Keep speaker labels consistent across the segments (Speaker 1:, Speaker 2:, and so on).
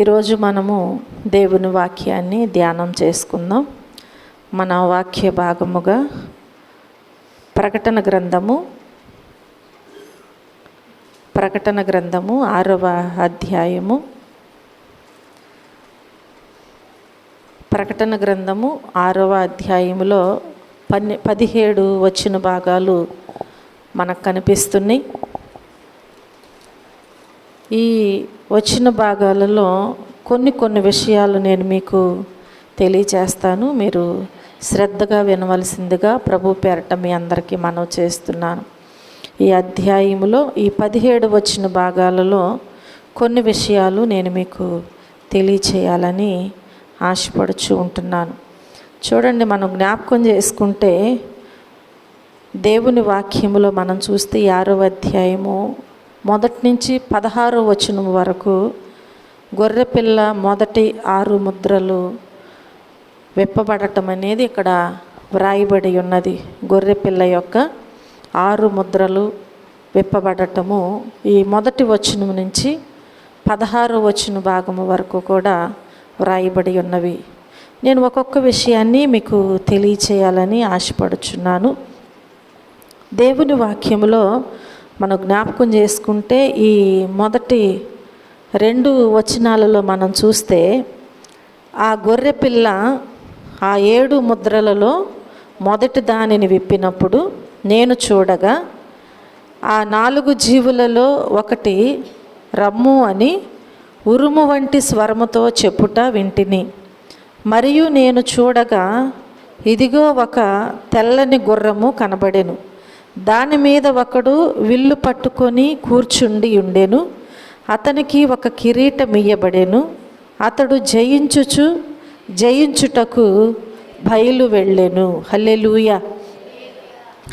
Speaker 1: ఈరోజు మనము దేవుని వాక్యాన్ని ధ్యానం చేసుకుందాం. మన వాక్య భాగముగా ప్రకటన గ్రంథము 6వ అధ్యాయము. ప్రకటన గ్రంథము 6వ అధ్యాయములో 17 వచ్చిన భాగాలు మనకు కనిపిస్తున్నాయి. ఈ వచ్చిన భాగాలలో కొన్ని విషయాలు నేను మీకు తెలియచేస్తాను. మీరు శ్రద్ధగా వినవలసిందిగా ప్రభు పేరట మీ అందరికీ మనవి చేస్తున్నాను. ఈ అధ్యాయములో ఈ 17 వచ్చిన భాగాలలో కొన్ని విషయాలు నేను మీకు తెలియచేయాలని ఆశపడుచు ఉంటున్నాను. చూడండి, మనం జ్ఞాపకం చేసుకుంటే దేవుని వాక్యములో మనం చూస్తే 6వ అధ్యాయము మొదటి నుంచి 16వ వచనం వరకు గొర్రెపిల్ల మొదటి 6 ముద్రలు విప్పబడటం అనేది ఇక్కడ వ్రాయబడి ఉన్నది. గొర్రెపిల్ల యొక్క 6 ముద్రలు విప్పబడటము ఈ మొదటి వచనం నుంచి 16వ వచన భాగము వరకు కూడా వ్రాయబడి ఉన్నవి. నేను ఒక్కొక్క విషయాన్ని మీకు తెలియచేయాలని ఆశపడుచున్నాను. దేవుని వాక్యములో మనం జ్ఞాపకం చేసుకుంటే ఈ మొదటి 2 వచనాలలో మనం చూస్తే ఆ గొర్రెపిల్ల ఆ 7 ముద్రలలో మొదటి దానిని విప్పినప్పుడు నేను చూడగా ఆ 4 జీవులలో ఒకటి రమ్ము అని ఉరుము వంటి స్వరముతో చెప్పుట వింటిని. మరియు నేను చూడగా ఇదిగో ఒక తెల్లని గుర్రము కనబడెను. దాని మీద ఒకడు విల్లు పట్టుకొని కూర్చుండి ఉండెను. అతనికి ఒక కిరీటం ఇయ్యబడెను. అతడు జయించుటకు బయలు వెళ్ళెను. హల్లెలూయా,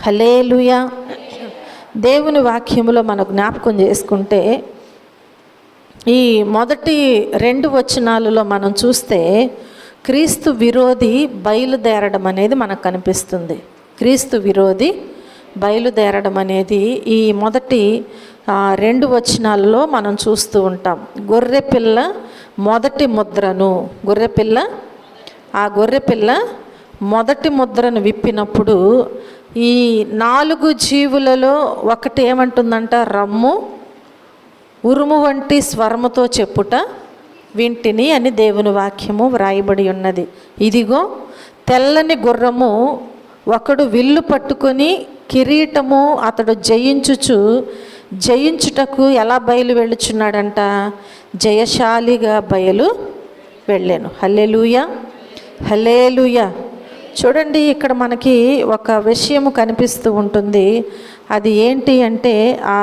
Speaker 1: హల్లెలూయా. దేవుని వాక్యములో మనం జ్ఞాపకం చేసుకుంటే ఈ మొదటి 2 వచనాలలో మనం చూస్తే క్రీస్తు విరోధి బయలుదేరడం అనేది మనకు కనిపిస్తుంది. క్రీస్తు విరోధి బయలుదేరడం అనేది ఈ మొదటి 2 వచనాలలో మనం చూస్తూ ఉంటాం. గొర్రెపిల్ల మొదటి ముద్రను గొర్రెపిల్ల మొదటి ముద్రను విప్పినప్పుడు ఈ 4 జీవులలో ఒకటి ఏమంటుందంట, రమ్ము ఉరుము వంటి స్వరముతో చెప్పుట వింటిని అని దేవుని వాక్యము వ్రాయబడి ఉన్నది. ఇదిగో తెల్లని గుర్రము, ఒకడు విల్లు పట్టుకొని కిరీటము, అతడు జయించుటకు ఎలా బయలు వెళ్ళుచున్నాడంట, జయశాలిగా బయలు వెళ్ళాను. హల్లెలూయా, హల్లెలూయా. చూడండి, ఇక్కడ మనకి ఒక విషయము కనిపిస్తూ ఉంటుంది. అది ఏంటి అంటే ఆ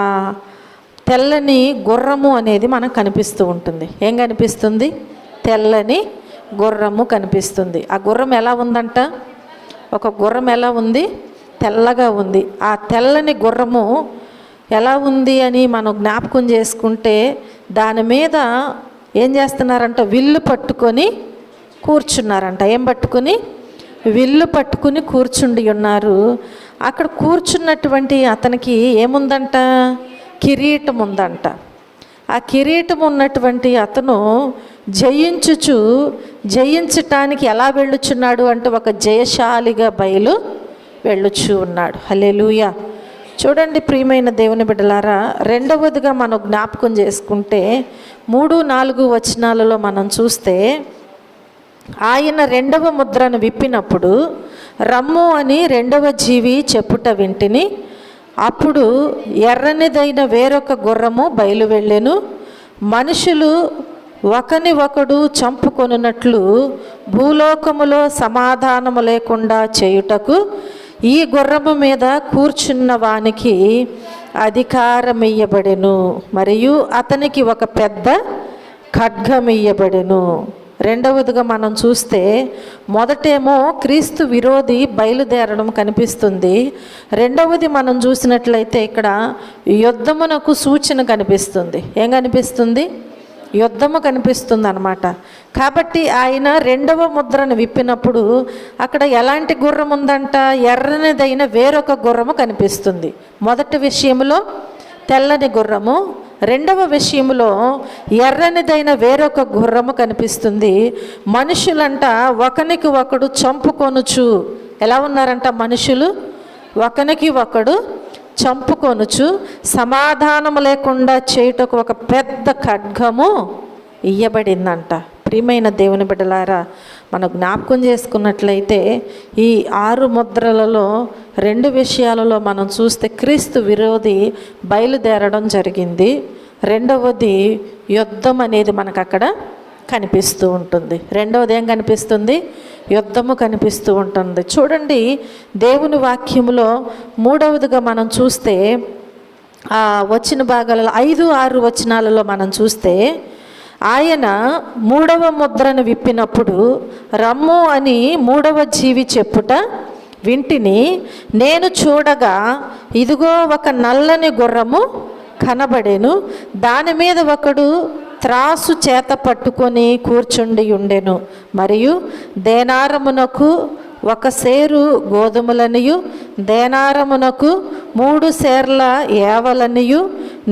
Speaker 1: తెల్లని గుర్రము అనేది మనకు కనిపిస్తూ ఉంటుంది. ఏం కనిపిస్తుంది? తెల్లని గుర్రము కనిపిస్తుంది. ఆ గుర్రం ఎలా ఉందంట? ఒక గుర్రం ఎలా ఉంది? తెల్లగా ఉంది. ఆ తెల్లని గుర్రము ఎలా ఉంది అని మనం జ్ఞాపకం చేసుకుంటే దాని మీద ఏం చేస్తున్నారంట, విల్లు పట్టుకొని కూర్చున్నారంట. ఏం పట్టుకుని? విల్లు పట్టుకుని కూర్చుండి ఉన్నారు. అక్కడ కూర్చున్నటువంటి అతనికి ఏముందంట? కిరీటం ఉందంట. ఆ కిరీటం ఉన్నటువంటి అతను జయించటానికి ఎలా వెళ్ళుచున్నాడు అంటే ఒక జయశాలిగా బయలు వెళ్ళుచు ఉన్నాడు. హల్లెలూయా. చూడండి ప్రియమైన దేవుని బిడ్డలారా, రెండవదిగా మనం జ్ఞాపకం చేసుకుంటే 3, 4 వచనాలలో మనం చూస్తే ఆయన 2వ ముద్రను విప్పినప్పుడు రమ్ము అని 2వ జీవి చెప్పుట వింటిని. అప్పుడు ఎర్రనిదైన వేరొక గుర్రము బయలు వెళ్ళెను. మనుషులు ఒకని ఒకడు చంపుకొనున్నట్లు భూలోకములో సమాధానము లేకుండా చేయుటకు ఈ గుర్రము మీద కూర్చున్న వానికి అధికారం ఇయ్యబడెను. మరియు అతనికి ఒక పెద్ద ఖడ్గం ఇయ్యబడెను. రెండవదిగా మనం చూస్తే మొదటేమో క్రీస్తు విరోధి బయలుదేరడం కనిపిస్తుంది. రెండవది మనం చూసినట్లయితే ఇక్కడ యుద్ధమునకు సూచన కనిపిస్తుంది. ఏం కనిపిస్తుంది? యుద్ధము కనిపిస్తుంది అన్నమాట. కాబట్టి ఆయన 2వ ముద్రను విప్పినప్పుడు అక్కడ ఎలాంటి గుర్రం ఉందంట? ఎర్రనిదైన వేరొక గుర్రము కనిపిస్తుంది. మొదటి విషయంలో తెల్లని గుర్రము, రెండవ విషయంలో ఎర్రనిదైన వేరొక గుర్రము కనిపిస్తుంది. మనుషులంట ఒకనికి ఒకడు చంపుకొనుచు. ఎలా ఉన్నారంట మనుషులు? ఒకనికి ఒకడు చంపుకొనుచు సమాధానము లేకుండా చేయుటకు ఒక పెద్ద ఖడ్గము ఇయ్యబడిందంట. ప్రియమైన దేవుని బిడ్డలారా, మనం జ్ఞాపకం చేసుకున్నట్లయితే ఈ 6 ముద్రలలో 2 విషయాలలో మనం చూస్తే క్రీస్తు విరోధి బయలుదేరడం జరిగింది. రెండవది యుద్ధం అనేది మనకు అక్కడ కనిపిస్తూ ఉంటుంది. రెండవది ఏం కనిపిస్తుంది? యుద్ధము కనిపిస్తూ ఉంటుంది. చూడండి, దేవుని వాక్యములో మూడవదిగా మనం చూస్తే వచ్చిన భాగాలలో 5-6 వచనాలలో మనం చూస్తే ఆయన 3వ ముద్రను విప్పినప్పుడు రమ్ము అని 3వ జీవి చెప్పుట వింటిని. నేను చూడగా ఇదిగో ఒక నల్లని గుర్రము కనబడెను. దాని మీద ఒకడు త్రాసు చేత పట్టుకొని కూర్చుండి ఉండెను. మరియు దేనారమునకు 1 సేరు గోధుమలనియు దేనారమునకు 3 సేర్ల ఏవలనియు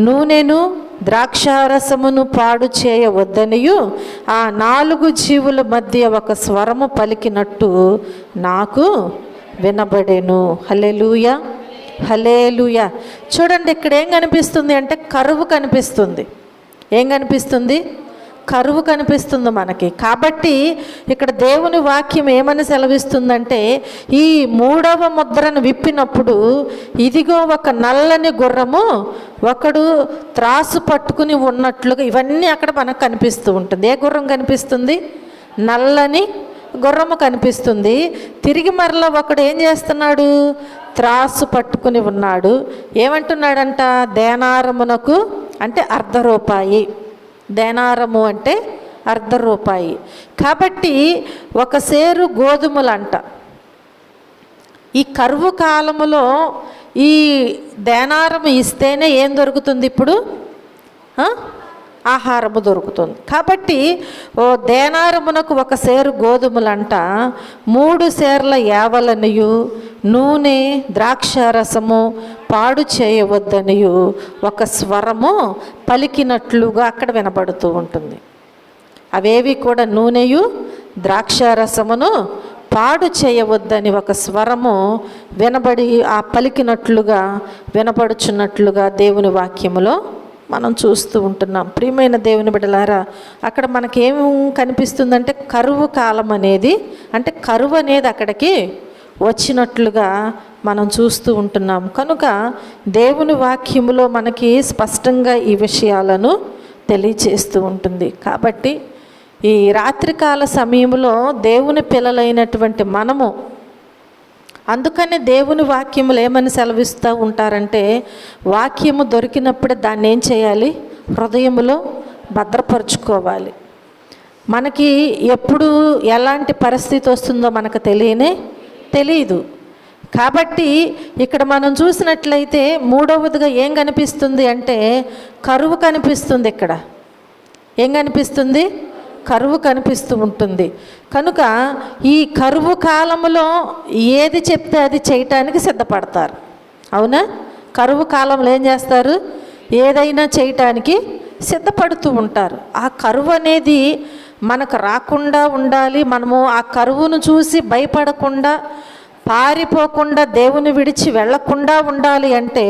Speaker 1: నూనెను ద్రాక్షారసమును పాడు చేయవద్దనియు ఆ 4 జీవుల మధ్య ఒక స్వరము పలికినట్టు నాకు వినబడెను. హల్లెలూయా, హల్లెలూయా. చూడండి, ఇక్కడ ఏం కనిపిస్తుంది అంటే కరువు కనిపిస్తుంది. ఏం కనిపిస్తుంది? కరువు కనిపిస్తుంది మనకి. కాబట్టి ఇక్కడ దేవుని వాక్యం ఏమని సెలవిస్తుందంటే, ఈ 3వ ముద్రను విప్పినప్పుడు ఇదిగో ఒక నల్లని గుర్రము ఒకడు త్రాసు పట్టుకుని ఉన్నట్లుగా ఇవన్నీ అక్కడ మనకు కనిపిస్తూ ఉంటుంది. ఏ గుర్రం కనిపిస్తుంది? నల్లని గుర్రము కనిపిస్తుంది. తిరిగి మరలా ఒకడు ఏం చేస్తున్నాడు? త్రాసు పట్టుకుని ఉన్నాడు. ఏమంటున్నాడంట? దేనారమునకు అంటే ₹1 దేనారము అంటే ₹1. కాబట్టి 1 సేరు గోధుమలంట. ఈ కరువు కాలములో ఈ దేనారము ఇస్తేనే ఏం దొరుకుతుంది? ఇప్పుడు ఆహారము దొరుకుతుంది. కాబట్టి దేనారమునకు 1 సేరు గోధుమలంట, 3 సేర్ల ఏవలనియు నూనె ద్రాక్షారసము పాడు చేయవద్దనియు ఒక స్వరము పలికినట్లుగా అక్కడ వినపడుతూ ఉంటుంది. అవేవి కూడా నూనెయు ద్రాక్షారసమును పాడు చేయవద్దని ఒక స్వరము వినబడి ఆ పలికినట్లుగా వినపడుచున్నట్లుగా దేవుని వాక్యములో మనం చూస్తూ ఉంటున్నాం. ప్రియమైన దేవుని బిడ్డలారా, అక్కడ మనకేం కనిపిస్తుందంటే కరువు కాలం అనేది, అంటే కరువు అనేది అక్కడికి వచ్చినట్లుగా మనం చూస్తూ ఉంటున్నాం. కనుక దేవుని వాక్యములో మనకి స్పష్టంగా ఈ విషయాలను తెలియచేస్తూ ఉంటుంది. కాబట్టి ఈ రాత్రికాల సమయంలో దేవుని పిల్లలైనటువంటి మనము, అందుకని దేవుని వాక్యములు ఏమని సెలవిస్తూ ఉంటారంటే, వాక్యము దొరికినప్పుడే దాన్ని ఏం చేయాలి? హృదయములో భద్రపరుచుకోవాలి. మనకి ఎప్పుడు ఎలాంటి పరిస్థితి వస్తుందో మనకు తెలియదు. కాబట్టి ఇక్కడ మనం చూసినట్లయితే మూడవదిగా ఏం కనిపిస్తుంది అంటే కరువు కనిపిస్తుంది. ఇక్కడ ఏం కనిపిస్తుంది? కరువు కనిపిస్తూ ఉంటుంది. కనుక ఈ కరువు కాలంలో ఏది చెప్తే అది చేయటానికి సిద్ధపడతారు. అవునా? కరువు కాలంలో ఏం చేస్తారు? ఏదైనా చేయటానికి సిద్ధపడుతూ ఉంటారు. ఆ కరువు అనేది మనకు రాకుండా ఉండాలి. మనము ఆ కరువును చూసి భయపడకుండా, పారిపోకుండా, దేవుని విడిచి వెళ్ళకుండా ఉండాలి అంటే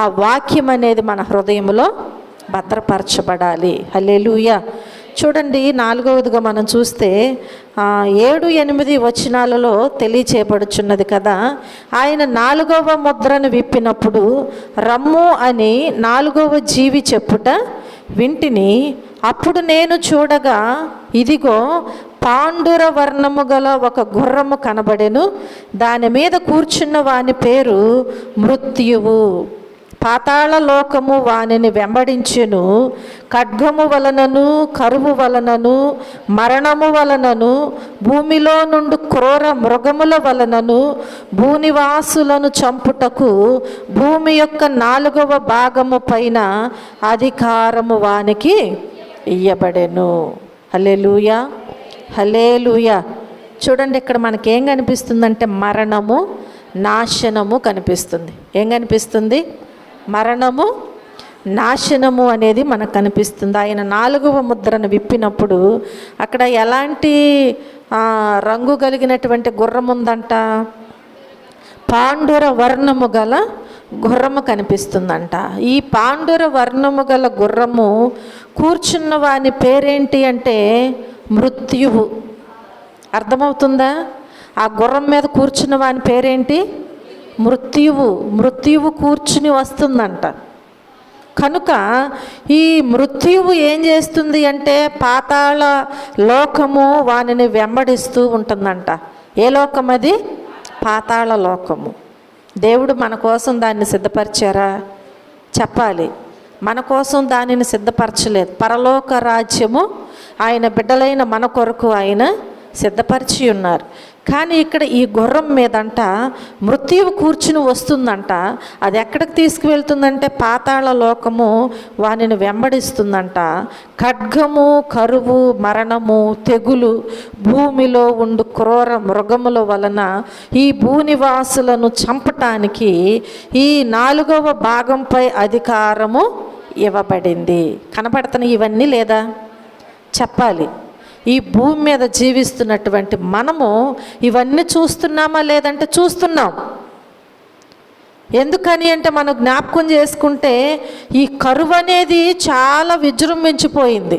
Speaker 1: ఆ వాక్యం అనేది మన హృదయంలో భద్రపరచబడాలి. హల్లెలూయా. చూడండి, 4వదిగా మనం చూస్తే 7-8 వచనాలలో తెలియచేయబడుచున్నది కదా. ఆయన 4వ ముద్రను విప్పినప్పుడు రమ్ము అని 4వ జీవి చెప్పుట వింటిని. అప్పుడు నేను చూడగా ఇదిగో పాండుర వర్ణము గల ఒక గుర్రము కనబడెను. దాని మీద కూర్చున్న వాని పేరు మృత్యువు. పాతాళ లోకము వానిని వెంబడించెను. ఖడ్గము వలనను, కరువు వలనను, మరణము వలనను, భూమిలో నుండి క్రూర మృగముల వలనను భూనివాసులను చంపుటకు భూమి యొక్క 4వ భాగము పైన అధికారము వానికి ఇయ్యబడెను. హల్లెలూయా, హల్లెలూయా. చూడండి, ఇక్కడ మనకేం కనిపిస్తుందంటే మరణము, నాశనము కనిపిస్తుంది. ఏం కనిపిస్తుంది? మరణము, నాశనము అనేది మనకు కనిపిస్తుంది. ఆయన 4వ ముద్రను విప్పినప్పుడు అక్కడ ఎలాంటి రంగు కలిగినటువంటి గుర్రం ఉందంట? పాండుర వర్ణము గల గుర్రము కనిపిస్తుందంట. ఈ పాండుర వర్ణము గల గుర్రము కూర్చున్న వాని పేరేంటి అంటే మృత్యువు. అర్థమవుతుందా? ఆ గుర్రం మీద కూర్చున్న వాని పేరేంటి? మృత్యువు. మృత్యువు కూర్చుని వస్తుందంట. కనుక ఈ మృత్యువు ఏం చేస్తుంది అంటే పాతాళ లోకము వానిని వెంబడిస్తూ ఉంటుందంట. ఏ లోకం అది? పాతాళ లోకము. దేవుడు మన కోసం దాన్ని సిద్ధపరిచారా? చెప్పాలి. మన కోసం దానిని సిద్ధపరచలేదు. పరలోక రాజ్యము ఆయన బిడ్డలైన మన కొరకు ఆయన సిద్ధపరిచి ఉన్నారు. కానీ ఇక్కడ ఈ గుర్రం మీదంట మృత్యువు కూర్చుని వస్తుందంట. అది ఎక్కడికి తీసుకువెళ్తుందంటే పాతాళ లోకము వానిని వెంబడిస్తుందంట. ఖడ్గము, కరువు, మరణము, తెగులు, భూమిలో ఉండు క్రూర మృగముల వలన ఈ భూనివాసులను చంపటానికి ఈ 4వ భాగంపై అధికారము ఇవ్వబడింది. కనబడుతున్నాయి ఇవన్నీ లేదా? చెప్పాలి. ఈ భూమి మీద జీవిస్తున్నటువంటి మనము ఇవన్నీ చూస్తున్నామా లేదంటే చూస్తున్నాం. ఎందుకని అంటే మనం జ్ఞాపకం చేసుకుంటే ఈ కరువు అనేది చాలా విజృంభించిపోయింది.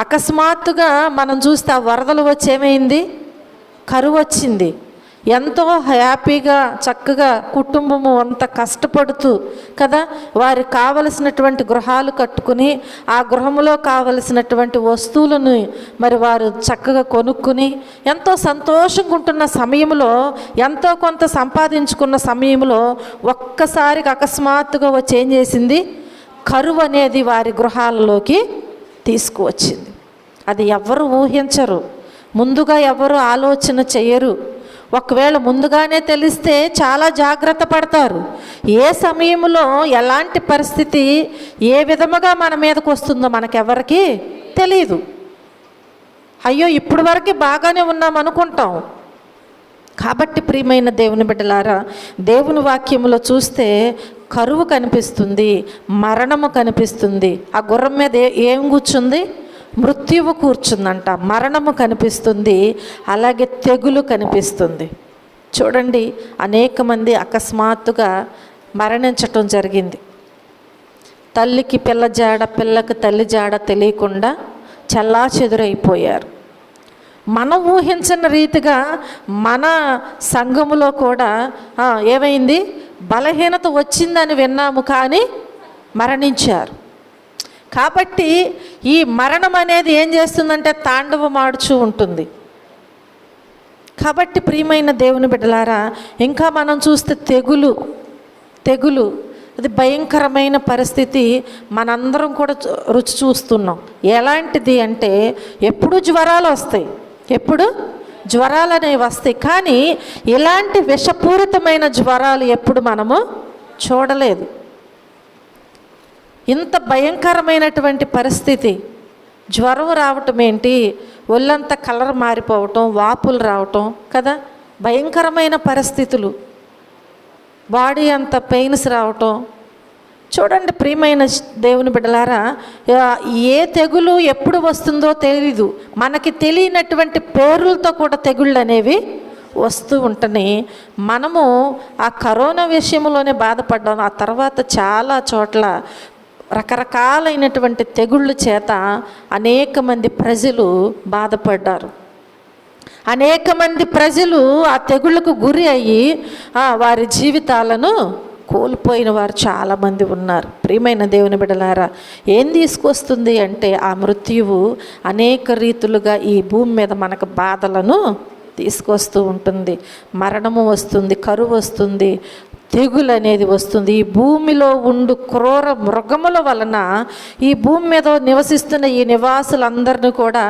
Speaker 1: అకస్మాత్తుగా మనం చూస్తే ఆ వరదలు వచ్చి ఏమైంది? కరువు వచ్చింది. ఎంతో హ్యాపీగా చక్కగా కుటుంబము అంత కష్టపడుతూ కదా వారికి కావలసినటువంటి గృహాలు కట్టుకుని ఆ గృహములో కావలసినటువంటి వస్తువులను మరి వారు చక్కగా కొనుక్కుని ఎంతో సంతోషంగా ఉంటున్న సమయంలో, ఎంతో కొంత సంపాదించుకున్న సమయంలో ఒక్కసారిగా అకస్మాత్తుగా వచ్చి ఏం చేసింది? కరువు అనేది వారి గృహాలలోకి తీసుకువచ్చింది. అది ఎవరు ఊహించరు, ముందుగా ఎవరు ఆలోచన చేయరు. ఒకవేళ ముందుగానే తెలిస్తే చాలా జాగ్రత్త పడతారు. ఏ సమయంలో ఎలాంటి పరిస్థితి ఏ విధముగా మన మీదకు వస్తుందో మనకెవరికి తెలియదు. అయ్యో ఇప్పటి వరకు బాగానే ఉన్నాం అనుకుంటాం. కాబట్టి ప్రియమైన దేవుని బిడ్డలారా, దేవుని వాక్యములో చూస్తే కరువు కనిపిస్తుంది, మరణము కనిపిస్తుంది. ఆ గుర్రం మీద ఏం కూర్చుంది? మృత్యువు కూర్చుందంట. మరణము కనిపిస్తుంది, అలాగే తెగులు కనిపిస్తుంది. చూడండి, అనేక మంది అకస్మాత్తుగా మరణించటం జరిగింది. తల్లికి పిల్ల జాడ, పిల్లకి తల్లి జాడ తెలియకుండా చెల్లాచెదురైపోయారు. మనం ఊహించిన రీతిగా మన సంఘములో కూడా ఏమైంది? బలహీనత వచ్చిందని విన్నాము, కానీ మరణించారు. కాబట్టి ఈ మరణం అనేది ఏం చేస్తుందంటే తాండవమాడుచూ ఉంటుంది. కాబట్టి ప్రియమైన దేవుని బిడ్డలారా, ఇంకా మనం చూస్తే తెగులు అది భయంకరమైన పరిస్థితి మనందరం కూడా రుచి చూస్తున్నాం. ఎలాంటిది అంటే ఎప్పుడు జ్వరాలు వస్తాయి, ఎప్పుడు జ్వరాలు అనేవి వస్తాయి. కానీ ఇలాంటి విషపూరితమైన జ్వరాలు ఎప్పుడు మనము చూడలేదు. ఇంత భయంకరమైనటువంటి పరిస్థితి. జ్వరం రావటం ఏంటి? ఒళ్ళంతా కలర్ మారిపోవటం, వాపులు రావటం కదా, భయంకరమైన పరిస్థితులు. బాడీ అంత పెయిన్స్ రావటం. చూడండి ప్రియమైన దేవుని బిడ్డలారా, ఏ తెగులు ఎప్పుడు వస్తుందో తెలీదు. మనకి తెలియనటువంటి పేర్లతో కూడా తెగుళ్ళు అనేవి వస్తూ ఉంటని మనము ఆ కరోనా విషయంలోనే బాధపడ్డాం. ఆ తర్వాత చాలా చోట్ల రకరకాలైనటువంటి తెగుళ్ళ చేత అనేక మంది ప్రజలు బాధపడ్డారు. అనేక మంది ప్రజలు ఆ తెగుళ్ళకు గురి అయ్యి వారి జీవితాలను కోల్పోయిన వారు చాలామంది ఉన్నారు. ప్రియమైన దేవుని బిడ్డలారా, ఏం తీసుకొస్తుంది అంటే ఆ మృత్యువు అనేక రీతులుగా ఈ భూమి మీద మనకు బాధలను తీసుకొస్తూ ఉంటుంది. మరణము వస్తుంది, కరువు వస్తుంది, తెగులు అనేది వస్తుంది. ఈ భూమిలో ఉండు క్రూర మృగముల వలన ఈ భూమి మీద నివసిస్తున్న ఈ నివాసులందరినీ కూడా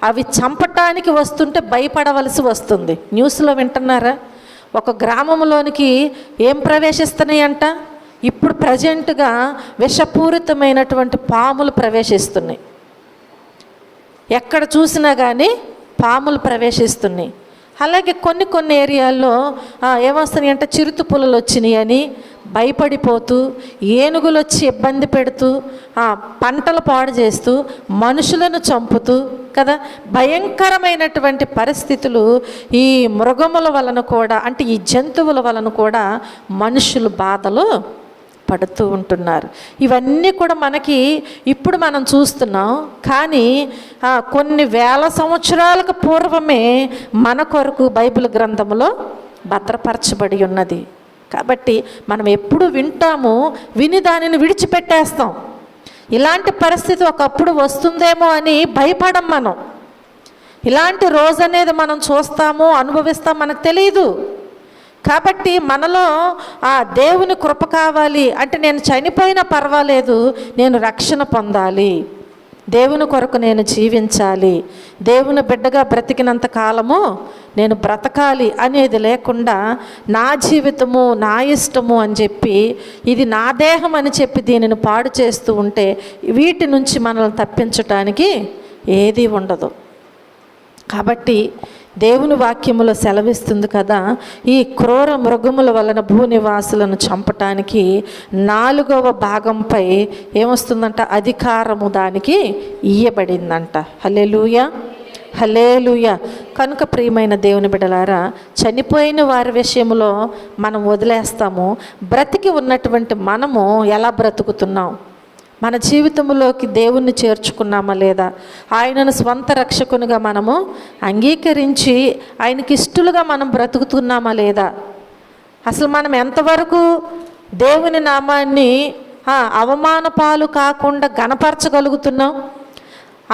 Speaker 1: అవి చంపటానికి వస్తుంటే భయపడవలసి వస్తుంది. న్యూస్లో వింటున్నారా? ఒక గ్రామంలోనికి ఏం ప్రవేశిస్తున్నాయంట? ఇప్పుడు ప్రజెంట్గా విషపూరితమైనటువంటి పాములు ప్రవేశిస్తున్నాయి. ఎక్కడ చూసినా కానీ పాములు ప్రవేశిస్తున్నాయి. అలాగే కొన్ని ఏరియాల్లో ఏమొస్తున్నాయి అంటే చిరుత పులులు వచ్చినాయి అని, భయపడిపోతూ, ఏనుగులు వచ్చి ఇబ్బంది పెడుతూ, పంటలు పాడు చేస్తూ, మనుషులను చంపుతూ కదా, భయంకరమైనటువంటి పరిస్థితులు ఈ మృగముల వలన కూడా, అంటే ఈ జంతువుల వలన కూడా మనుషులు బాధలు పడుతూ ఉంటున్నారు. ఇవన్నీ కూడా మనకి ఇప్పుడు మనం చూస్తున్నాం. కానీ కొన్ని వేల సంవత్సరాలకు పూర్వమే మన కొరకు బైబిల్ గ్రంథంలో భద్రపరచబడి ఉన్నది. కాబట్టి మనం ఎప్పుడు వింటాము, విని దానిని విడిచిపెట్టేస్తాం. ఇలాంటి పరిస్థితి ఒకప్పుడు వస్తుందేమో అని భయపడం. మనం ఇలాంటి రోజు అనేది మనం చూస్తాము, అనుభవిస్తాం, మనకు తెలియదు. కాబట్టి మనలో దేవుని కృప కావాలి అంటే, నేను చనిపోయినా పర్వాలేదు, నేను రక్షణ పొందాలి, దేవుని కొరకు నేను జీవించాలి, దేవుని బిడ్డగా బ్రతికినంత కాలము నేను బ్రతకాలి అనేది లేకుండా, నా జీవితము నా ఇష్టము అని చెప్పి, ఇది నా దేహం అని చెప్పి దీనిని పాడు చేస్తూ ఉంటే వీటి నుంచి మనల్ని తప్పించటానికి ఏది ఉండదు. కాబట్టి దేవుని వాక్యములో సెలవిస్తుంది కదా, ఈ క్రూర మృగముల వలన భూనివాసులను చంపటానికి 4వ భాగంపై ఏమొస్తుందంట, అధికారము దానికి ఇయ్యబడిందంట. హల్లెలూయా, హల్లెలూయా. కనుక ప్రియమైన దేవుని బిడ్డలారా, చనిపోయిన వారి విషయంలో మనం వదిలేస్తాము. బ్రతికి ఉన్నటువంటి మనము ఎలా బ్రతుకుతున్నాం? మన జీవితంలోకి దేవుణ్ణి చేర్చుకున్నామా లేదా? ఆయనను స్వంత రక్షకునిగా మనము అంగీకరించి ఆయనకి ఇష్టలుగా మనం బ్రతుకుతున్నామా లేదా? అసలు మనం ఎంతవరకు దేవుని నామాన్ని అవమాన పాలు కాకుండా గణపరచగలుగుతున్నాం?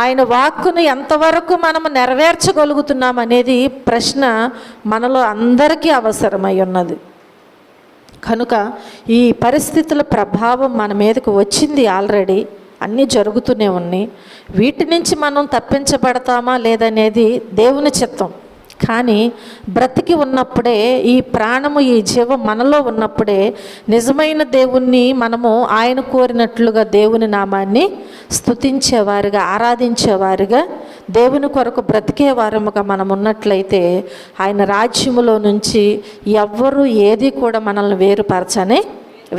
Speaker 1: ఆయన వాక్కును ఎంతవరకు మనము నెరవేర్చగలుగుతున్నాం అనేది ప్రశ్న మనలో అందరికీ అవసరమై ఉన్నది. కనుక ఈ పరిస్థితుల ప్రభావం మన మీదకు వచ్చింది. ఆల్రెడీ అన్నీ జరుగుతూనే ఉన్నాయి. వీటి నుంచి మనం తప్పించబడతామా లేదనేది దేవుని చిత్తం. కానీ బ్రతికి ఉన్నప్పుడే, ఈ ప్రాణము, ఈ జీవం మనలో ఉన్నప్పుడే నిజమైన దేవుణ్ణి మనము ఆయన కోరినట్లుగా దేవుని నామాన్ని స్తుతించేవారుగా, ఆరాధించేవారుగా, దేవుని కొరకు బ్రతికేవారముగా మనం ఉన్నట్లయితే ఆయన రాజ్యములో నుంచి ఎవ్వరూ ఏది కూడా మనల్ని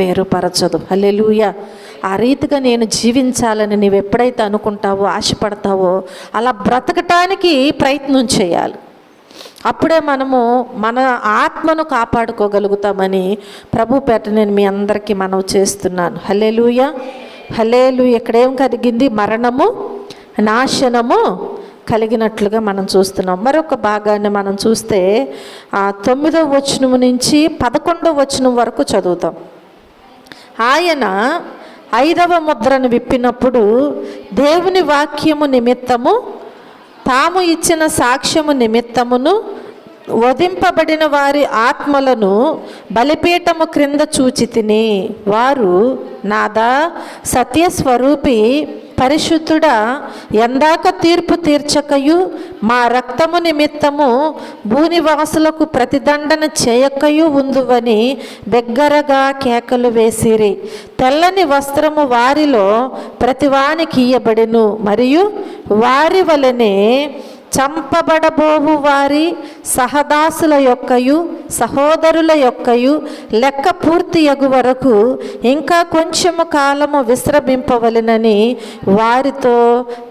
Speaker 1: వేరుపరచదు. హల్లెలూయా. ఆ రీతిగా నేను జీవించాలని నీవు ఎప్పుడైతే అనుకుంటావో, ఆశపడతావో, అలా బ్రతకటానికి ప్రయత్నం చేయాలి. అప్పుడే మనము మన ఆత్మను కాపాడుకోగలుగుతామని ప్రభు పేట నేను మీ అందరికీ మనవి చేస్తున్నాను. హల్లెలూయా, హల్లెలూయా. ఇక్కడేం కలిగింది? మరణము, నాశనము కలిగినట్లుగా మనం చూస్తున్నాం. మరొక భాగాన్ని మనం చూస్తే 9వ వచనం నుంచి 11వ వచనం వరకు చదువుతాం. ఆయన 5వ ముద్రను విప్పినప్పుడు దేవుని వాక్యము నిమిత్తము, తాము ఇచ్చిన సాక్ష్యము నిమిత్తమును వధింపబడిన వారి ఆత్మలను బలిపీఠము క్రింద చూచితిని. వారు, నాదా సత్యస్వరూపి పరిశుద్ధుడా, ఎందాక తీర్పు తీర్చకయు మా రక్తము నిమిత్తము భూనివాసులకు ప్రతిదండన చేయకయు ఉందువని బిగ్గరగా కేకలు వేసిరి. తెల్లని వస్త్రము వారిలో ప్రతివానికి ఇయ్యబడెను, మరియు వారి వలనే చంపబడబోవు వారి సహదాసుల యొక్కయు సహోదరుల యొక్కయు లెక్క పూర్తి యగు వరకు ఇంకా కొంచెము కాలము విశ్రమింపవలెనని వారితో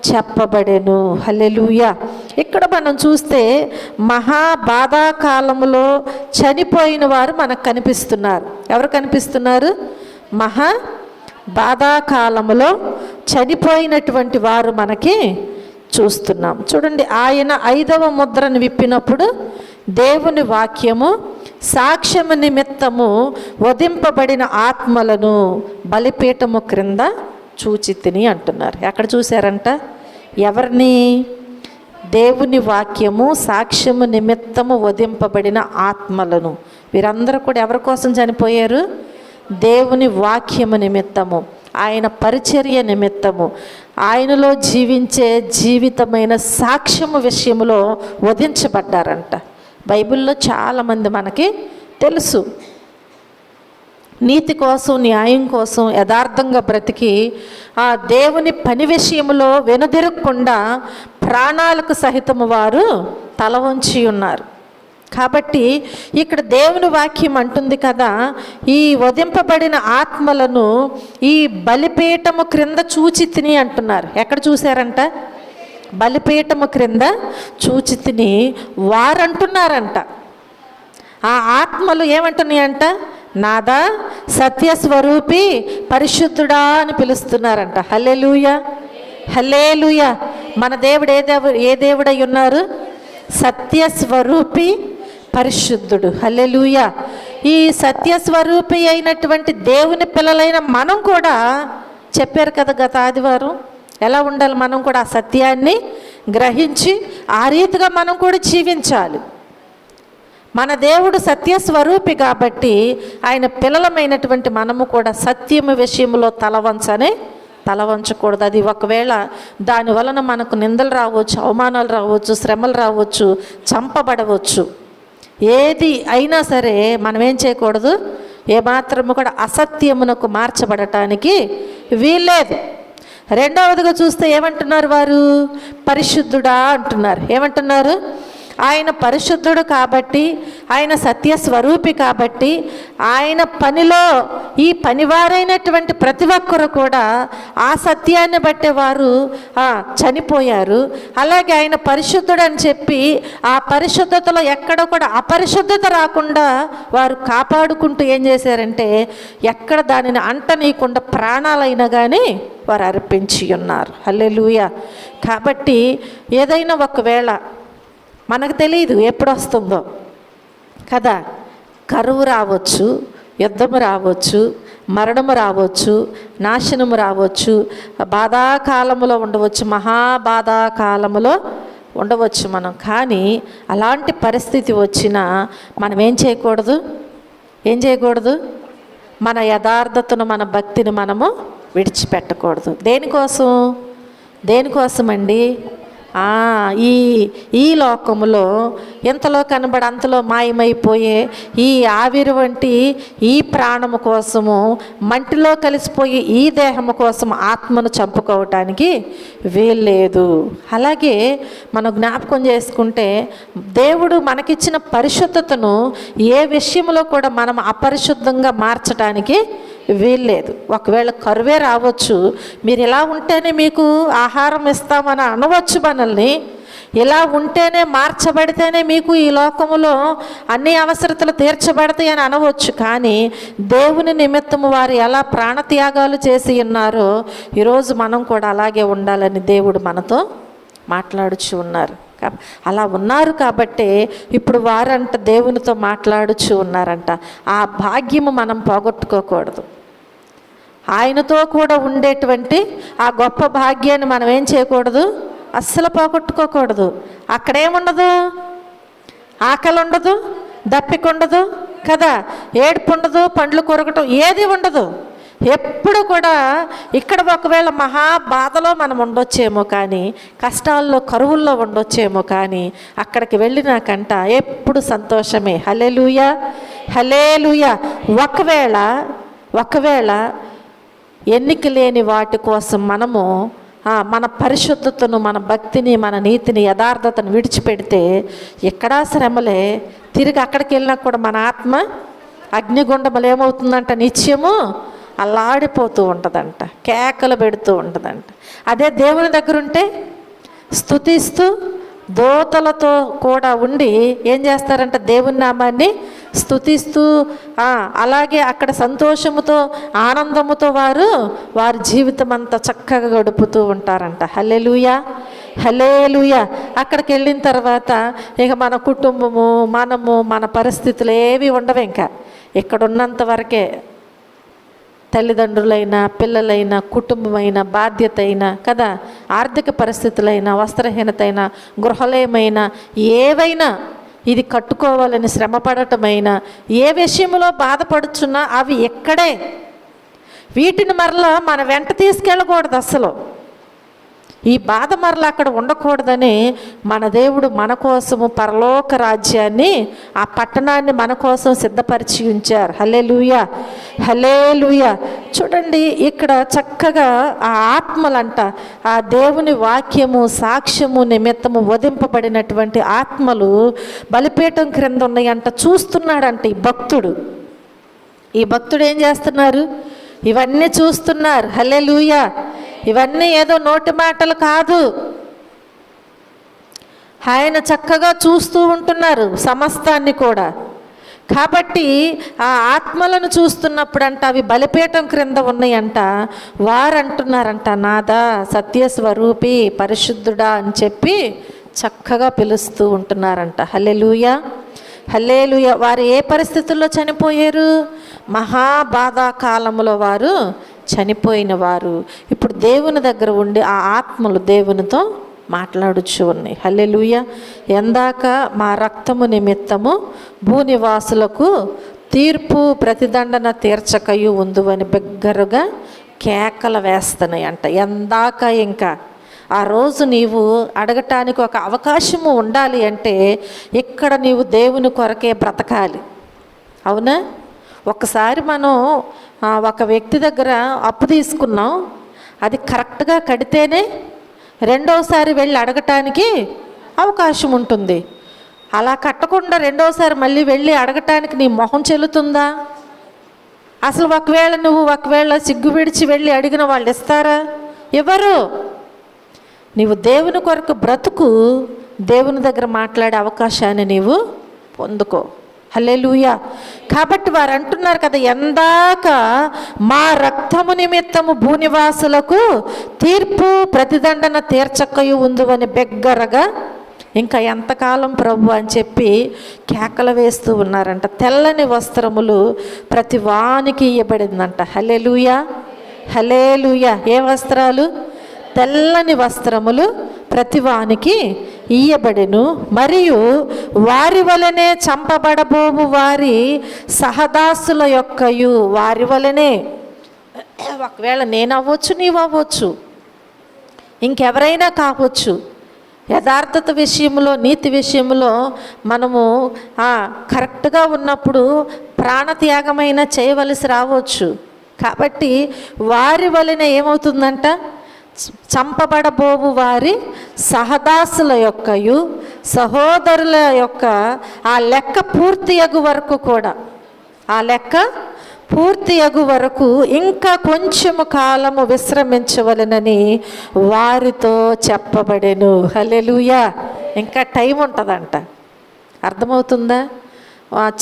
Speaker 1: చెప్పబడెను. హల్లెలూయా. ఇక్కడ మనం చూస్తే మహా బాధాకాలములో చనిపోయిన వారు మనకు కనిపిస్తున్నారు. ఎవరు కనిపిస్తున్నారు? మహా బాధాకాలములో చనిపోయినటువంటి వారు మనకి చూస్తున్నాం. చూడండి, ఆయన 5వ ముద్రను విప్పినప్పుడు దేవుని వాక్యము సాక్ష్యము నిమిత్తము వధింపబడిన ఆత్మలను బలిపీఠము క్రింద చూచితిని అంటున్నారు. ఎక్కడ చూశారంట? ఎవరిని? దేవుని వాక్యము సాక్ష్యము నిమిత్తము వధింపబడిన ఆత్మలను. వీరందరూ కూడా ఎవరి కోసం చనిపోయారు? దేవుని వాక్యము నిమిత్తము, ఆయన పరిచర్య నిమిత్తము, ఆయనలో జీవించే జీవితమైన సాక్ష్యము విషయంలో వధించబడ్డారంట. బైబిల్లో చాలామంది మనకి తెలుసు, నీతి కోసం, న్యాయం కోసం యథార్థంగా బ్రతికి ఆ దేవుని పని విషయంలో వెనుదిరగకుండా ప్రాణాలకు సహితము వారు తల వంచి ఉన్నారు. కాబట్టి ఇక్కడ దేవుని వాక్యం అంటుంది కదా, ఈ వధింపబడిన ఆత్మలను ఈ బలిపీఠము క్రింద చూచి తిని అంటున్నారు. ఎక్కడ చూశారంట? బలిపీఠము క్రింద చూచి తిని వారంటున్నారంట. ఆ ఆత్మలు ఏమంటున్నాయంట? నాదా సత్యస్వరూపి పరిశుద్ధుడా అని పిలుస్తున్నారంట. హల్లెలూయా, హల్లెలూయా. మన దేవుడు ఏ దేవుడై ఉన్నారు? సత్యస్వరూపి పరిశుద్ధుడు. హల్లెలూయా. ఈ సత్యస్వరూపి అయినటువంటి దేవుని పిల్లలైన మనం కూడా చెప్పారు కదా గత ఆదివారం, ఎలా ఉండాలి మనం కూడా ఆ సత్యాన్ని గ్రహించి ఆ రీతిగా మనం కూడా జీవించాలి. మన దేవుడు సత్యస్వరూపి కాబట్టి ఆయన పిల్లలమైనటువంటి మనము కూడా సత్యము విషయంలో తల వంచకూడదు. అది ఒకవేళ దాని వలన మనకు నిందలు రావచ్చు, అవమానాలు రావచ్చు, శ్రమలు రావచ్చు, చంపబడవచ్చు. ఏది అయినా సరే మనం ఏం చేయకూడదు? ఏమాత్రము కూడా అసత్యమునకు మార్చబడటానికి వీల్లేదు. రెండవదిగా చూస్తే ఏమంటున్నారు వారు? పరిశుద్ధుడా అంటున్నారు. ఏమంటున్నారు? ఆయన పరిశుద్ధుడు కాబట్టి, ఆయన సత్యస్వరూపి కాబట్టి, ఆయన పనిలో ఈ పనివారైనటువంటి ప్రతి ఒక్కరు కూడా ఆ సత్యాన్ని బట్టే వారు చనిపోయారు. అలాగే ఆయన పరిశుద్ధుడు అని చెప్పి ఆ పరిశుద్ధతలో ఎక్కడ కూడా అపరిశుద్ధత రాకుండా వారు కాపాడుకుంటూ ఏం చేశారంటే, ఎక్కడ దానిని అంటనీయకుండా ప్రాణాలైనా కానీ వారు అర్పించి ఉన్నారు. హల్లెలూయా. కాబట్టి ఏదైనా ఒకవేళ మనకు తెలియదు ఎప్పుడు వస్తుందో కదా, కరువు రావచ్చు, యుద్ధము రావచ్చు, మరణము రావచ్చు, నాశనము రావచ్చు, బాధాకాలములో ఉండవచ్చు, మహాబాధాకాలములో ఉండవచ్చు మనం. కానీ అలాంటి పరిస్థితి వచ్చినా మనం ఏం చేయకూడదు? మన యథార్థతను, మన భక్తిని మనము విడిచిపెట్టకూడదు. దేనికోసమండి? ఈ లోకములో ఎంతలో కనబడి అంతలో మాయమైపోయే ఈ ఆవిరి వంటి ఈ ప్రాణము కోసము, మంటిలో కలిసిపోయి ఈ దేహము కోసం ఆత్మను చంపుకోవటానికి వీల్లేదు. అలాగే మనం జ్ఞాపకం చేసుకుంటే దేవుడు మనకిచ్చిన పరిశుద్ధతను ఏ విషయంలో కూడా మనం అపరిశుద్ధంగా మార్చడానికి వీల్లేదు. ఒకవేళ కరువే రావచ్చు, మీరు ఇలా ఉంటేనే మీకు ఆహారం ఇస్తామని అనవచ్చు మనల్ని, ఇలా ఉంటేనే మార్చబడితేనే మీకు ఈ లోకములో అన్ని అవసరతలు తీర్చబడతాయి అని అనవచ్చు. కానీ దేవుని నిమిత్తము వారు ఎలా ప్రాణత్యాగాలు చేసి ఉన్నారో ఈరోజు మనం కూడా అలాగే ఉండాలని దేవుడు మనతో మాట్లాడుచు ఉన్నారు. అలా ఉన్నారు కాబట్టే ఇప్పుడు వారంట దేవునితో మాట్లాడుచు ఉన్నారంట. ఆ భాగ్యము మనం పోగొట్టుకోకూడదు. ఆయనతో కూడా ఉండేటువంటి ఆ గొప్ప భాగ్యాన్ని మనం ఏం చేయకూడదు? అస్సలు పోగొట్టుకోకూడదు. అక్కడేముండదు? ఆకలి ఉండదు, దప్పిక ఉండదు కదా, ఏడుపు ఉండదు, పండ్లు కొరకటం ఏది ఉండదు. ఎప్పుడు కూడా ఇక్కడ ఒకవేళ మహాబాధలో మనం ఉండొచ్చేమో, కానీ కష్టాల్లో, కరువుల్లో ఉండొచ్చేమో, కానీ అక్కడికి వెళ్ళినాకంట ఎప్పుడు సంతోషమే. హల్లెలూయా, హల్లెలూయా. ఒకవేళ ఎన్నిక లేని వాటి కోసం మనము మన పరిశుద్ధతను, మన భక్తిని, మన నీతిని, యథార్థతను విడిచిపెడితే ఎక్కడా శ్రమలే. తిరిగి అక్కడికి వెళ్ళినా కూడా మన ఆత్మ అగ్నిగుండములు ఏమవుతుందంట? నిత్యము అల్లాడిపోతూ ఉంటుందంట, కేకలు పెడుతూ ఉంటుందంట. అదే దేవుని దగ్గర ఉంటే స్తుతిస్తూ దోతలతో కూడా ఉండి ఏం చేస్తారంట? దేవుని నామాన్ని స్తుతిస్తూ అలాగే అక్కడ సంతోషముతో, ఆనందముతో వారి జీవితం అంతా చక్కగా గడుపుతూ ఉంటారంట. హల్లెలూయా, హల్లెలూయా. అక్కడికి వెళ్ళిన తర్వాత ఇక మన కుటుంబము, మన పరిస్థితులు ఏవి ఉండవు. ఇంకా ఇక్కడ ఉన్నంత వరకే తల్లిదండ్రులైనా, పిల్లలైనా, కుటుంబమైనా, బాధ్యత అయినా కదా, ఆర్థిక పరిస్థితులైనా, వస్త్రహీనత అయినా, గృహలయమైనా, ఏవైనా ఇది కట్టుకోవాలని శ్రమపడటమైనా, ఏ విషయంలో బాధపడుచున్నా అవి ఎక్కడే. వీటిని మరలా మన వెంట తీసుకెళ్ళకూడదు అసలు. ఈ బాధ మరలా అక్కడ ఉండకూడదని మన దేవుడు మన కోసము పరలోక రాజ్యాన్ని, ఆ పట్టణాన్ని మన కోసం సిద్ధపరిచి ఉంచారు. హల్లెలూయా, హల్లెలూయా. చూడండి ఇక్కడ చక్కగా ఆ ఆత్మలంట, ఆ దేవుని వాక్యము సాక్ష్యము నిమిత్తము వధింపబడినటువంటి ఆత్మలు బలిపీఠం క్రింద ఉన్నాయంట. చూస్తున్నాడంట ఈ భక్తుడు ఏం చేస్తున్నారు? ఇవన్నీ చూస్తున్నారు. హల్లెలూయా. ఇవన్నీ ఏదో నోటి మాటలు కాదు, ఆయన చక్కగా చూస్తూ ఉంటున్నారు సమస్తాన్ని కూడా. కాబట్టి ఆ ఆత్మలను చూస్తున్నప్పుడంట అవి బలిపీఠం క్రింద ఉన్నాయంట. వారు అంటున్నారంట, నాదా సత్యస్వరూపి పరిశుద్ధుడా అని చెప్పి చక్కగా పిలుస్తూ ఉంటున్నారంట. హల్లెలూయా, హల్లెలూయా. వారు ఏ పరిస్థితుల్లో చనిపోయారు? మహాబాధాకాలంలో వారు చనిపోయిన వారు ఇప్పుడు దేవుని దగ్గర ఉండి ఆ ఆత్మలు దేవునితో మాట్లాడుచు ఉన్నాయి. హల్లెలూయా. ఎందాక మా రక్తము నిమిత్తము భూనివాసులకు తీర్పు ప్రతిదండన తీర్చకయు ఉందువని బిగ్గరగా కేకలు వేస్తున్నాయి అంట. ఎందాక ఇంకా ఆ రోజు నీవు అడగటానికి ఒక అవకాశము ఉండాలి అంటే ఇక్కడ నీవు దేవుని కొరకే బ్రతకాలి. అవునా? ఒకసారి మనం ఒక వ్యక్తి దగ్గర అప్పు తీసుకున్నాం, అది కరెక్ట్గా కడితేనే రెండోసారి వెళ్ళి అడగటానికి అవకాశం ఉంటుంది. అలా కట్టకుండా రెండోసారి మళ్ళీ వెళ్ళి అడగటానికి నీ మొహం చెల్లుతుందా? అసలు ఒకవేళ సిగ్గు విడిచి వెళ్ళి అడిగిన వాళ్ళు ఇస్తారా? ఎవరు? నీవు దేవుని కొరకు బ్రతుకు, దేవుని దగ్గర మాట్లాడే అవకాశాన్ని నీవు పొందుకో. హల్లెలూయా. కాబట్టి వారు అంటున్నారు కదా, ఎందాక మా రక్తము నిమిత్తము భూనివాసులకు తీర్పు ప్రతిదండన తీర్చకయు ఉందువని బిగ్గరగా, ఇంకా ఎంతకాలం ప్రభు అని చెప్పి కేకలు వేస్తూ ఉన్నారంట. తెల్లని వస్త్రములు ప్రతి వానికి ఇయ్యబడిందంట. హల్లెలూయా, హల్లెలూయా. ఏ వస్త్రాలు? తెల్లని వస్త్రములు ప్రతివానికి ఇయ్యబడెను. మరియు వారి వలనే చంపబడబోవు వారి సహదాసుల యొక్కయు, వారి వలనే, ఒకవేళ నేను అవ్వచ్చు, నీవు అవ్వచ్చు, ఇంకెవరైనా కావచ్చు, యథార్థత విషయంలో నీతి విషయంలో మనము కరెక్ట్గా ఉన్నప్పుడు ప్రాణత్యాగమైనా చేయవలసి రావచ్చు. కాబట్టి వారి వలన ఏమవుతుందంట? చంపబడబోవు వారి సహదాసుల యొక్కయు సహోదరుల యొక్క ఆ లెక్క పూర్తి అగు వరకు కూడా, ఆ లెక్క పూర్తి అగు వరకు ఇంకా కొంచెము కాలము విశ్రమించవలెనని వారితో చెప్పబడెను. హల్లెలూయా. ఇంకా టైం ఉంటుందంట. అర్థమవుతుందా?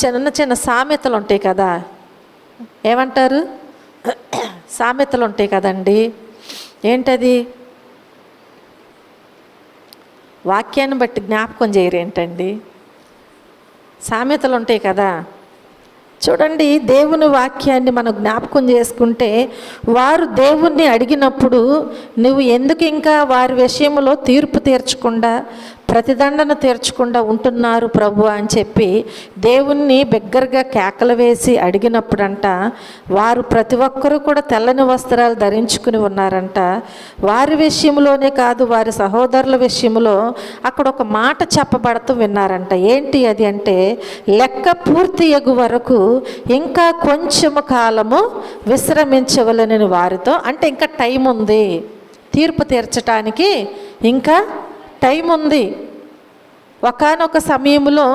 Speaker 1: చిన్న చిన్న సామెతలు ఉంటాయి కదా, ఏమంటారు? సామెతలు ఉంటాయి కదండి. ఏంటది? వాక్యాన్ని బట్టి జ్ఞాపకం చేయరేంటండి? సామెతలు ఉంటాయి కదా. చూడండి, దేవుని వాక్యాన్ని మనం జ్ఞాపకం చేసుకుంటే, వారు దేవుణ్ణి అడిగినప్పుడు నువ్వు ఎందుకు ఇంకా వారి విషయంలో తీర్పు తీర్చకుండా ప్రతిదండన తీర్చకుండా ఉంటున్నారు ప్రభు అని చెప్పి దేవుణ్ణి బిగ్గరగా కేకలు వేసి అడిగినప్పుడంట, వారు ప్రతి ఒక్కరూ కూడా తెల్లని వస్త్రాలు ధరించుకుని ఉన్నారంట. వారి విషయంలోనే కాదు, వారి సహోదరుల విషయంలో అక్కడ ఒక మాట చెప్పబడుతూ విన్నారంట. ఏంటి అది అంటే, లెక్క పూర్తి అగు వరకు ఇంకా కొంచెము కాలము విశ్రమించవలనని వారితో. అంటే ఇంకా టైం ఉంది, తీర్పు తీర్చటానికి ఇంకా టైం ఉంది. ఒకానొక సమయంలో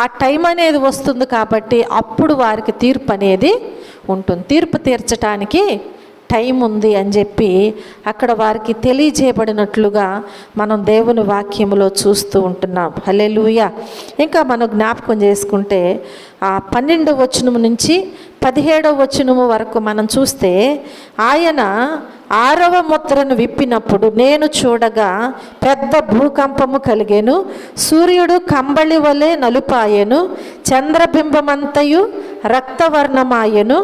Speaker 1: ఆ టైం అనేది వస్తుంది కాబట్టి అప్పుడు వారికి తీర్పు అనేది ఉంటుంది. తీర్పు తీర్చటానికి టైం ఉంది అని చెప్పి అక్కడ వారికి తెలియజేయబడినట్లుగా మనం దేవుని వాక్యములో చూస్తూ ఉంటున్నాం. హల్లెలూయా. ఇంకా మనం జ్ఞాపకం చేసుకుంటే ఆ 12వ వచనం నుంచి 17వ వచనం వరకు మనం చూస్తే, ఆయన 6వ ముద్రను విప్పినప్పుడు నేను చూడగా పెద్ద భూకంపము కలిగెను. సూర్యుడు కంబళి వలె నలుపాయెను, చంద్రబింబమంతయు రక్తవర్ణమాయెను.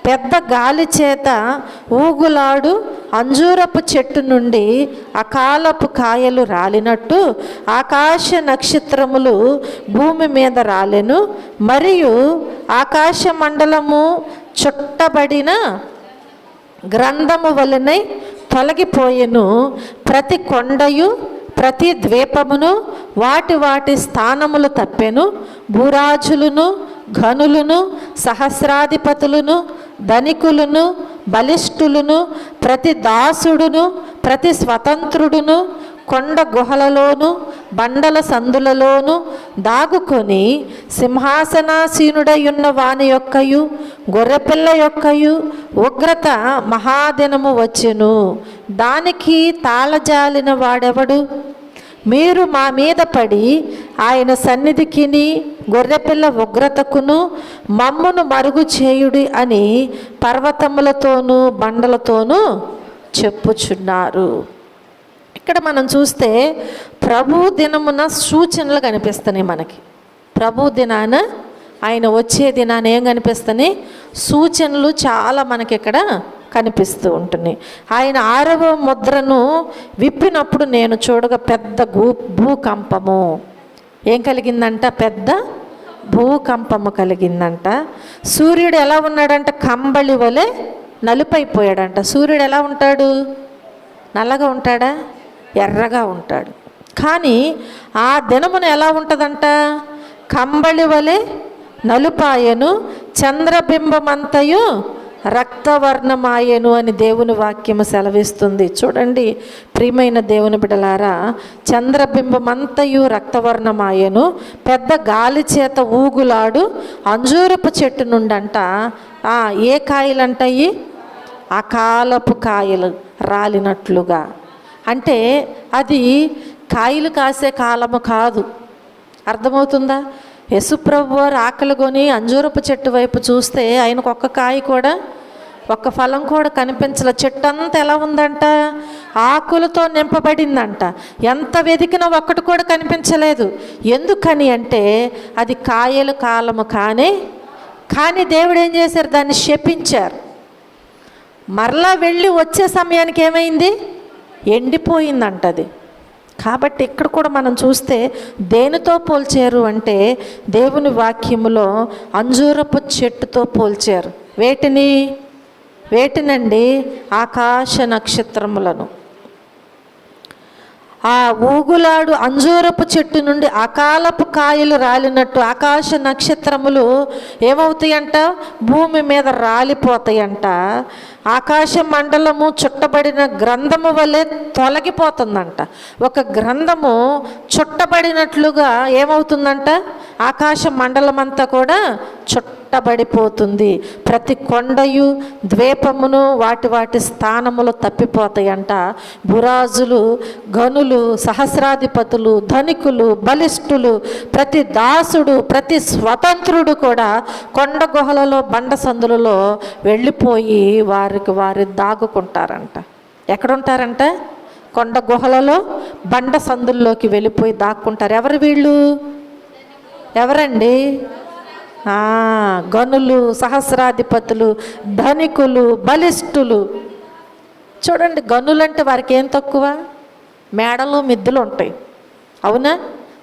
Speaker 1: పెద్ద గాలి చేత ఊగులాడు అంజూరపు చెట్టు నుండి అకాలపు కాయలు రాలినట్టు ఆకాశ నక్షత్రములు భూమి మీద రాలెను. మరియు ఆకాశ మండలము చుట్టబడిన గ్రంథము వలనై తొలగిపోయెను. ప్రతి కొండయు ప్రతి ద్వీపమును వాటి వాటి స్థానములు తప్పెను. భూరాజులను ఘనులను సహస్రాధిపతులను ధనికులను బలిష్ఠులను ప్రతి దాసుడును ప్రతి స్వతంత్రుడును కొండ గుహలలోను బండల సందులలోను దాగుకొని సింహాసనాసీనుడయున్న వాని యొక్కయు గొర్రెపిల్ల యొక్కయు ఉగ్రత మహాదినము వచ్చెను. దానికి తాళజాలిన వాడెవడు? మీరు మా మీద పడి ఆయన సన్నిధికిని గొర్రెపిల్ల ఉగ్రతకును మమ్మును మరుగు చేయుడి అని పర్వతములతోనూ బండలతోనూ చెప్పుచున్నారు. ఇక్కడ మనం చూస్తే ప్రభు దినమున సూచనలు కనిపిస్తున్నాయి మనకి. ప్రభు దినాన, ఆయన వచ్చే దినాన ఏం కనిపిస్తున్నాయి? సూచనలు చాలా మనకి ఇక్కడ కనిపిస్తూ ఉంటున్నాయి. ఆయన 6వ ముద్రను విప్పినప్పుడు నేను చూడగా పెద్ద భూకంపము ఏం కలిగిందంట? పెద్ద భూకంపము కలిగిందంట. సూర్యుడు ఎలా ఉన్నాడంట? కంబళి వలె నలుపైపోయాడంట. సూర్యుడు ఎలా ఉంటాడు? నల్లగా ఉంటాడా? ఎర్రగా ఉంటాడు. కానీ ఆ దినమున ఎలా ఉంటుందంట? కంబళి వలె నలుపాయను, చంద్రబింబమంతయు రక్తవర్ణమాయను అని దేవుని వాక్యము సెలవిస్తుంది. చూడండి ప్రియమైన దేవుని బిడ్డలారా, చంద్రబింబమంతయు రక్తవర్ణమాయను, పెద్ద గాలి చేత ఊగులాడు అంజూరపు చెట్టు నుండంట ఏ కాయలంటాయి? అకాలపు కాయలు రాలినట్లుగా. అంటే అది కాయలు కాసే కాలము కాదు. అర్థమవుతుందా? యేసుప్రభు వారు ఆకలి కొని అంజూరపు చెట్టు వైపు చూస్తే ఆయనకు ఒక్క కాయ కూడా, ఒక్క ఫలం కూడా కనిపించలే. చెట్టు అంతా ఎలా ఉందంట? ఆకులతో నింపబడిందంట. ఎంత వెతికినా ఒక్కటి కూడా కనిపించలేదు. ఎందుకని అంటే అది కాయలు కాలము కానీ దేవుడు ఏం చేశారు? దాన్ని శపించారు. మరలా వెళ్ళి వచ్చే సమయానికి ఏమైంది? ఎండిపోయిందంట అది. కాబట్టి ఇక్కడ కూడా మనం చూస్తే దేనితో పోల్చారు అంటే దేవుని వాక్యములో అంజూరపు చెట్టుతో పోల్చారు. వేటినండి? ఆకాశ నక్షత్రములను. ఆ ఊగులాడు అంజూరపు చెట్టు నుండి అకాలపు కాయలు రాలినట్టు ఆకాశ నక్షత్రములు ఏమవుతాయంట? భూమి మీద రాలిపోతాయంట. ఆకాశ మండలము చుట్టబడిన గ్రంథము వలె తొలగిపోతుందంట. ఒక గ్రంథము చుట్టబడినట్లుగా ఏమవుతుందంట? ఆకాశ మండలం అంతా కూడా చుట్టబడిపోతుంది. ప్రతి కొండయు ద్వీపమును వాటి వాటి స్థానములు తప్పిపోతాయంట. భూరాజులు ఘనులు సహస్రాధిపతులు ధనికులు బలిష్ఠులు ప్రతి దాసుడు ప్రతి స్వతంత్రుడు కూడా కొండ గుహలలో బండ సందులలో వెళ్ళిపోయి వారు దాగుకుంటారంట. ఎక్కడుంటారంట? కొండ గుహలలో బండ సందుల్లోకి వెళ్ళిపోయి దాక్కుంటారు. ఎవరు వీళ్ళు? ఎవరండి? గనులు సహస్రాధిపతులు ధనికులు బలిష్ఠులు. చూడండి, గనులంటే వారికి ఏం తక్కువ? మేడలు మిద్దులు ఉంటాయి, అవునా?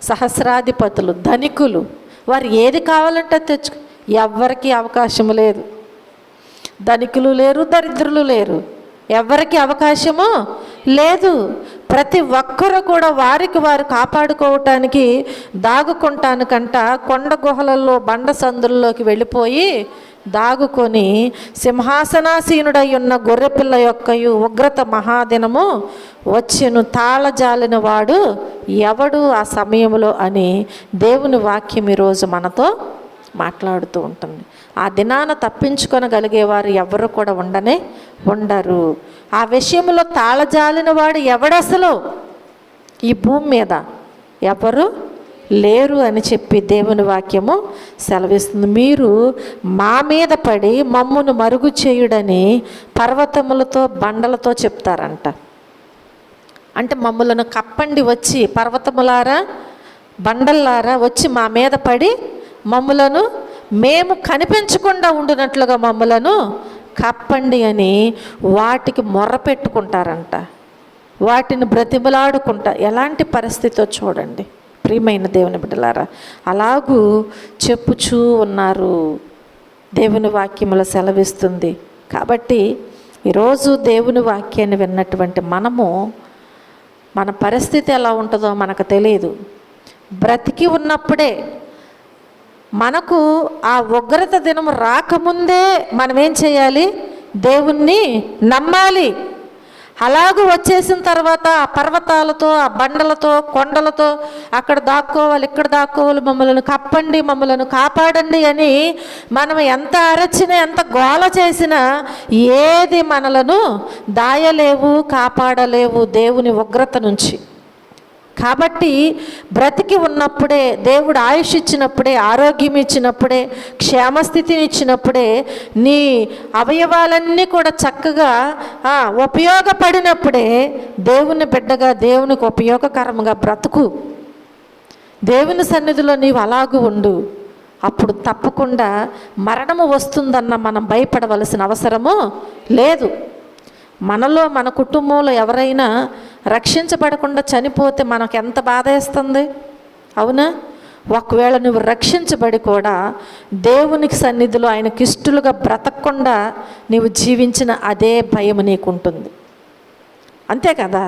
Speaker 1: సహస్రాధిపతులు ధనికులు, వారు ఏది కావాలంటే తెచ్చుకో. ఎవరికి అవకాశము లేదు. ధనికులు లేరు, దరిద్రులు లేరు, ఎవరికి అవకాశము లేదు. ప్రతి ఒక్కరు కూడా వారికి వారు కాపాడుకోవటానికి దాగుకుంటానికంట కొండ గుహలలో బండ సందుల్లోకి వెళ్ళిపోయి దాగుకొని సింహాసనాసీనుడై ఉన్న గొర్రెపిల్ల యొక్కయు ఉగ్రత మహాదినము వచ్చెను. తాళజాలిన వాడు ఎవడు ఆ సమయంలో అని దేవుని వాక్యం ఈరోజు మనతో మాట్లాడుతూ ఉంటుంది. ఆ దినాన తప్పించుకొనగలిగేవారు ఎవరు కూడా ఉండరు. ఆ విషయంలో తాళజాలిన వాడు ఎవడసలు ఈ భూమి మీద ఎవరు లేరు అని చెప్పి దేవుని వాక్యము సెలవిస్తుంది. మీరు మా మీద పడి మమ్మును మరుగు చేయుడని పర్వతములతో బండలతో చెప్తారంట. అంటే మమ్ములను కప్పండి, వచ్చి పర్వతములారా బండల్లారా వచ్చి మా మీద పడి మమ్ములను మేము కనిపించకుండా ఉండినట్లుగా మమ్ములను కప్పండి అని వాటికి మొర్ర పెట్టుకుంటారంట. వాటిని బ్రతిమలాడుకుంటా. ఎలాంటి పరిస్థితో చూడండి ప్రియమైన దేవుని బిడ్డలారా. అలాగూ చెప్పుచూ ఉన్నారు, దేవుని వాక్యములో సెలవిస్తుంది. కాబట్టి ఈరోజు దేవుని వాక్యాన్ని విన్నటువంటి మనము మన పరిస్థితి ఎలా ఉంటుందో మనకు తెలియదు. బ్రతికి ఉన్నప్పుడే మనకు ఆ ఉగ్రత దినం రాకముందే మనం ఏం చేయాలి? దేవుణ్ణి నమ్మాలి. అలాగూ వచ్చేసిన తర్వాత ఆ పర్వతాలతో, ఆ బండలతో, కొండలతో అక్కడ దాక్కోవాలి, ఇక్కడ దాక్కోవాలి, మమ్మల్ని కప్పండి, మమ్మల్ని కాపాడండి అని మనం ఎంత అరచినా, ఎంత గోల చేసినా ఏది మనలను దాయలేవు, కాపాడలేవు దేవుని ఉగ్రత నుంచి. కాబట్టి బ్రతికి ఉన్నప్పుడే, దేవుడు ఆయుష్ ఇచ్చినప్పుడే, ఆరోగ్యం ఇచ్చినప్పుడే, క్షేమస్థితిని ఇచ్చినప్పుడే, నీ అవయవాలన్నీ కూడా చక్కగా ఉపయోగపడినప్పుడే దేవుని బిడ్డగా, దేవునికి ఉపయోగకరంగా బ్రతుకు. దేవుని సన్నిధిలో నీవు అలాగూ ఉండు. అప్పుడు తప్పకుండా మరణము వస్తుందన్న మనం భయపడవలసిన అవసరము లేదు. మనలో, మన కుటుంబంలో ఎవరైనా రక్షించబడకుండా చనిపోతే మనకు ఎంత బాధ వేస్తుంది, అవునా? ఒకవేళ నువ్వు రక్షించబడి కూడా దేవునికి సన్నిధిలో ఆయనకి ఇష్టలుగా బ్రతకకుండా నీవు జీవించిన అదే భయం నీకుంటుంది. అంతే కదా?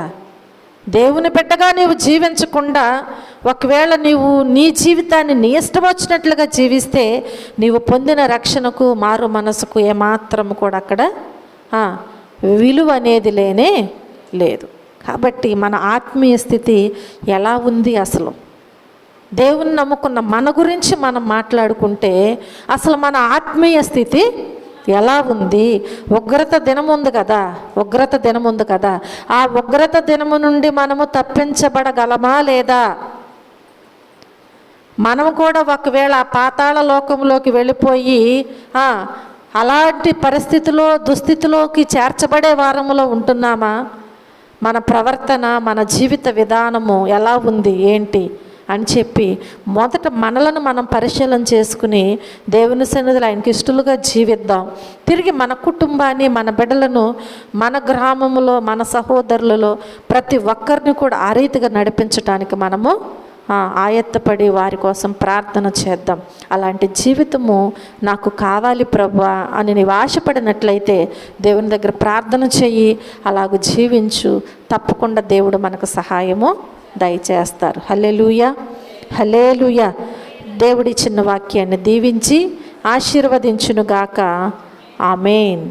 Speaker 1: దేవుని బిడ్డగా నీవు జీవించకుండా ఒకవేళ నీవు నీ జీవితాన్ని నీ ఇష్టం వచ్చినట్లుగా జీవిస్తే నీవు పొందిన రక్షణకు, మారు మనసుకు ఏమాత్రం కూడా అక్కడ విలువ అనేది లేనే లేదు. కాబట్టి మన ఆత్మీయ స్థితి ఎలా ఉంది? అసలు దేవుని నమ్ముకున్న మన గురించి మనం మాట్లాడుకుంటే అసలు మన ఆత్మీయ స్థితి ఎలా ఉంది? ఉగ్రత దినం ఉంది కదా, ఉగ్రత దినం ఉంది కదా. ఆ ఉగ్రత దినము నుండి మనము తప్పించబడగలమా లేదా? మనము కూడా ఒకవేళ ఆ పాతాళ లోకంలోకి వెళ్ళిపోయి అలాంటి పరిస్థితిలో, దుస్థితిలోకి చేర్చబడే వారములో ఉంటున్నామా? మన ప్రవర్తన, మన జీవిత విధానము ఎలా ఉంది, ఏంటి అని చెప్పి మొదట మనలను మనం పరిశీలన చేసుకుని దేవుని సన్నిధిలో ఆయనకి ఇష్టలుగా జీవిద్దాం. తిరిగి మన కుటుంబాన్ని, మన బిడ్డలను, మన గ్రామంలో, మన సహోదరులలో ప్రతి ఒక్కరిని కూడా ఆ రీతిగా నడిపించడానికి మనము ఆయత్తపడి వారి కోసం ప్రార్థన చేద్దాం. అలాంటి జీవితము నాకు కావాలి ప్రభువా అని నీవు ఆశపడినట్లయితే దేవుని దగ్గర ప్రార్థన చెయ్యి, అలాగూ జీవించు. తప్పకుండా దేవుడు మనకు సహాయము దయచేస్తారు. హల్లెలూయా, హల్లెలూయా. దేవుడి చిన్న వాక్యాన్ని దీవించి ఆశీర్వదించునుగాక. ఆమేన్.